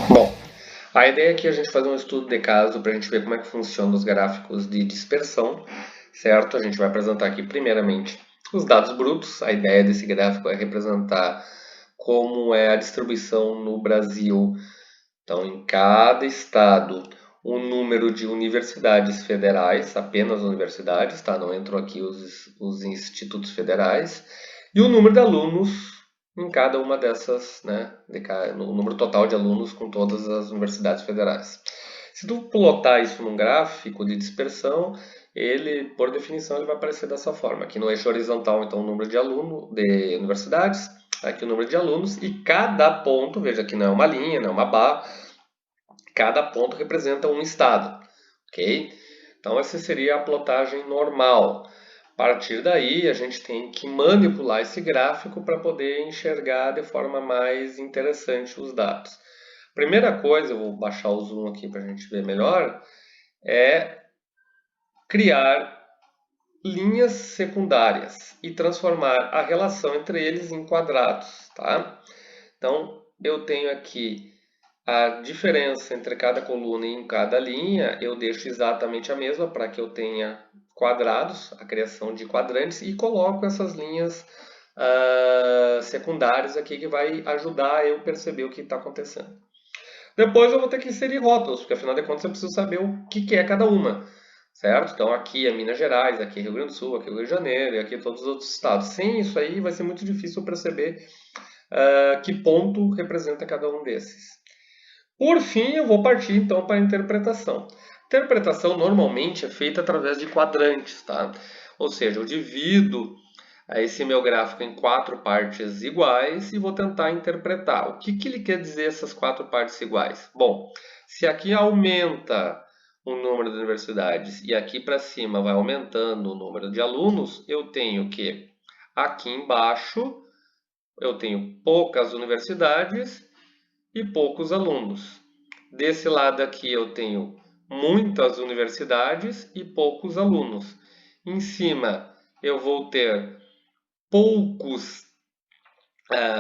Bom, a ideia aqui é a gente fazer um estudo de caso para a gente ver como é que funcionam os gráficos de dispersão, certo? A gente vai apresentar aqui primeiramente os dados brutos. A ideia desse gráfico é representar como é a distribuição no Brasil. Então, em cada estado, o número de universidades federais, apenas universidades, tá? Não entram aqui os institutos federais, e o número de alunos em cada uma dessas, né? O número total de alunos com todas as universidades federais. Se tu plotar isso num gráfico de dispersão, ele, por definição, ele vai aparecer dessa forma. Aqui no eixo horizontal, então, o número de alunos de universidades, aqui o número de alunos, e cada ponto, veja que não é uma linha, não é uma barra, cada ponto representa um estado, ok? Então essa seria a plotagem normal. A partir daí a gente tem que manipular esse gráfico para poder enxergar de forma mais interessante os dados. Primeira coisa, eu vou baixar o zoom aqui para a gente ver melhor, é criar linhas secundárias e transformar a relação entre eles em quadrados, tá? Então eu tenho aqui a diferença entre cada coluna e em cada linha, eu deixo exatamente a mesma para que eu tenha quadrados, a criação de quadrantes, e coloco essas linhas secundárias aqui que vai ajudar eu perceber o que está acontecendo. Depois eu vou ter que inserir rótulos, porque afinal de contas eu preciso saber o que é cada uma, certo? Então aqui é Minas Gerais, aqui é Rio Grande do Sul, aqui é Rio de Janeiro, e aqui é todos os outros estados. Sem isso aí vai ser muito difícil perceber que ponto representa cada um desses. Por fim, eu vou partir então para a interpretação. Interpretação normalmente é feita através de quadrantes, tá? Ou seja, eu divido esse meu gráfico em 4 partes iguais e vou tentar interpretar. O que ele quer dizer essas 4 partes iguais? Bom, se aqui aumenta o número de universidades e aqui para cima vai aumentando o número de alunos, eu tenho que aqui embaixo eu tenho poucas universidades e poucos alunos. Desse lado aqui eu tenho muitas universidades e poucos alunos. Em cima eu vou ter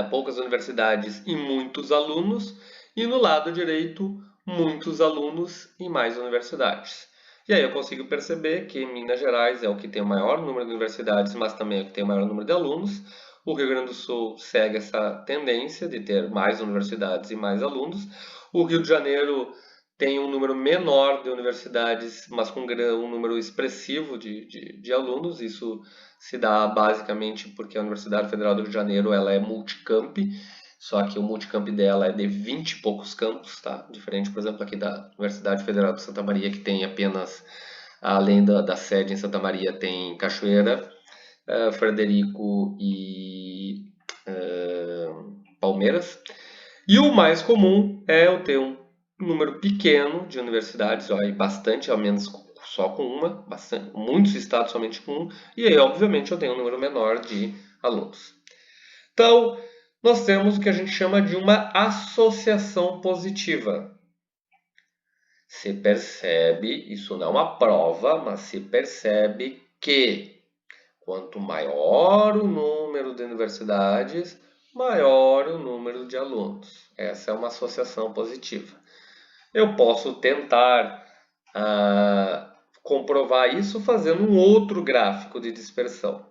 poucas universidades e muitos alunos. E no lado direito, muitos alunos e mais universidades. E aí eu consigo perceber que Minas Gerais é o que tem o maior número de universidades, mas também é o que tem o maior número de alunos. O Rio Grande do Sul segue essa tendência de ter mais universidades e mais alunos. O Rio de Janeiro tem um número menor de universidades, mas com um número expressivo de alunos. Isso se dá basicamente porque a Universidade Federal do Rio de Janeiro ela é multicamp, só que o multicamp dela é de 20 e poucos campos, tá? Diferente, por exemplo, aqui da Universidade Federal de Santa Maria, que tem apenas, além da sede em Santa Maria, tem Cachoeira, Frederico e Palmeiras. E o mais comum é eu ter um número pequeno de universidades, ó, bastante, ao menos só com uma, bastante, muitos estados somente com um, e aí, obviamente, eu tenho um número menor de alunos. Então, nós temos o que a gente chama de uma associação positiva. Se percebe, isso não é uma prova, mas se percebe que quanto maior o número de universidades, maior o número de alunos. Essa é uma associação positiva. Eu posso tentar comprovar isso fazendo um outro gráfico de dispersão.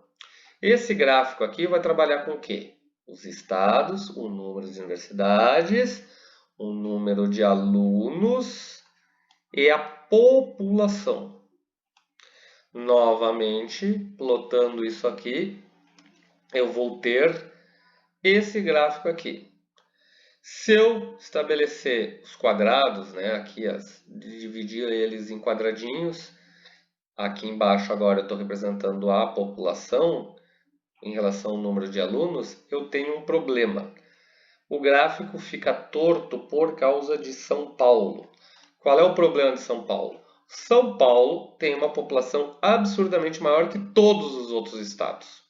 Esse gráfico aqui vai trabalhar com o quê? Os estados, o número de universidades, o número de alunos e a população. Novamente, plotando isso aqui, eu vou ter esse gráfico aqui. Se eu estabelecer os quadrados, né, aqui dividir eles em quadradinhos, aqui embaixo agora eu estou representando a população em relação ao número de alunos, eu tenho um problema. O gráfico fica torto por causa de São Paulo. Qual é o problema de São Paulo? São Paulo tem uma população absurdamente maior que todos os outros estados.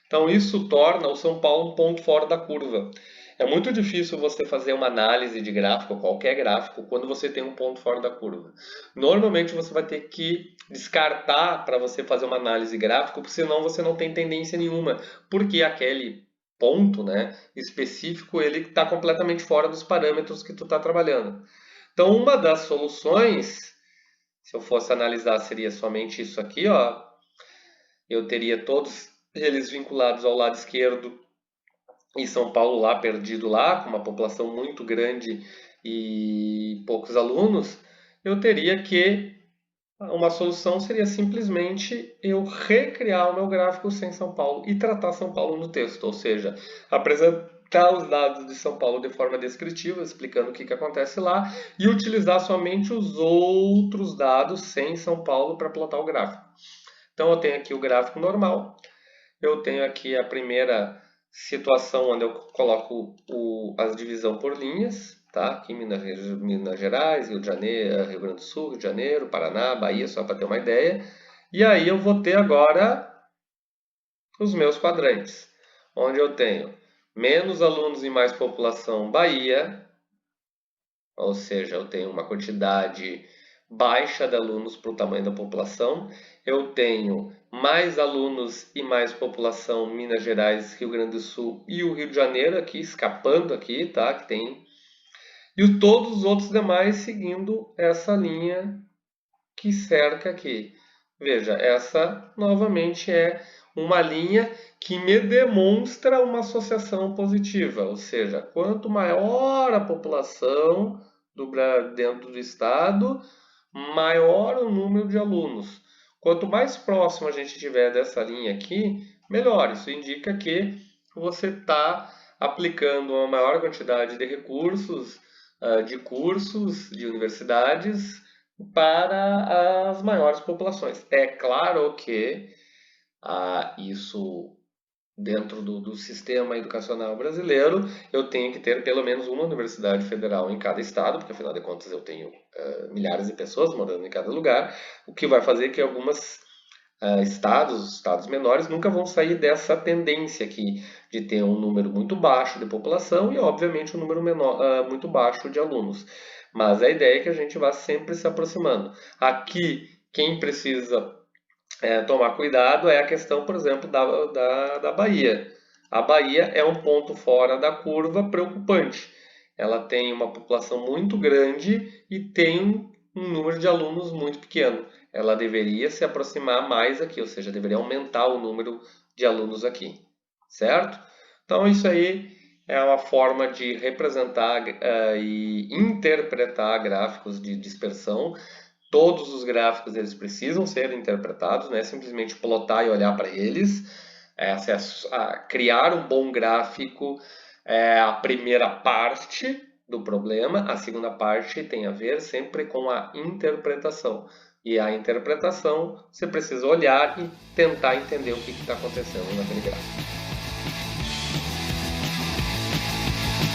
Então isso torna o São Paulo um ponto fora da curva. É muito difícil você fazer uma análise de gráfico, qualquer gráfico, quando você tem um ponto fora da curva. Normalmente você vai ter que descartar para você fazer uma análise gráfica, porque senão você não tem tendência nenhuma, porque aquele ponto, né, específico, ele está completamente fora dos parâmetros que tu está trabalhando. Então, uma das soluções, se eu fosse analisar, seria somente isso aqui, ó. Eu teria todos eles vinculados ao lado esquerdo e São Paulo lá perdido lá, com uma população muito grande e poucos alunos. Eu teria que uma solução seria simplesmente eu recriar o meu gráfico sem São Paulo e tratar São Paulo no texto, ou seja, apresentar os dados de São Paulo de forma descritiva, explicando o que acontece lá, e utilizar somente os outros dados sem São Paulo para plotar o gráfico. Então eu tenho aqui o gráfico normal, eu tenho aqui a primeira situação onde eu coloco a divisão por linhas, tá? Aqui Minas Gerais, Rio de Janeiro, Rio Grande do Sul, Rio de Janeiro, Paraná, Bahia, só para ter uma ideia. E aí eu vou ter agora os meus quadrantes, onde eu tenho menos alunos e mais população Bahia, ou seja, eu tenho uma quantidade baixa de alunos para o tamanho da população. Eu tenho mais alunos e mais população Minas Gerais, Rio Grande do Sul e o Rio de Janeiro aqui, escapando aqui, tá? Que tem. E todos os outros demais seguindo essa linha que cerca aqui. Veja, essa novamente é uma linha que me demonstra uma associação positiva, ou seja, quanto maior a população dentro do estado, maior o número de alunos. Quanto mais próximo a gente tiver dessa linha aqui, melhor. Isso indica que você está aplicando uma maior quantidade de recursos, de cursos, de universidades, para as maiores populações. É claro que isso, dentro do sistema educacional brasileiro, eu tenho que ter pelo menos uma universidade federal em cada estado, porque afinal de contas eu tenho milhares de pessoas morando em cada lugar, o que vai fazer que alguns estados menores nunca vão sair dessa tendência aqui de ter um número muito baixo de população e, obviamente, um número muito baixo de alunos. Mas a ideia é que a gente vá sempre se aproximando. Aqui, quem precisa tomar cuidado é a questão, por exemplo, da Bahia. A Bahia é um ponto fora da curva preocupante. Ela tem uma população muito grande e tem um número de alunos muito pequeno. Ela deveria se aproximar mais aqui, ou seja, deveria aumentar o número de alunos aqui, certo? Então isso aí é uma forma de representar e interpretar gráficos de dispersão. Todos os gráficos eles precisam ser interpretados, não é simplesmente plotar e olhar para eles. Criar um bom gráfico é a primeira parte do problema, a segunda parte tem a ver sempre com a interpretação. E a interpretação você precisa olhar e tentar entender o que está acontecendo naquele gráfico.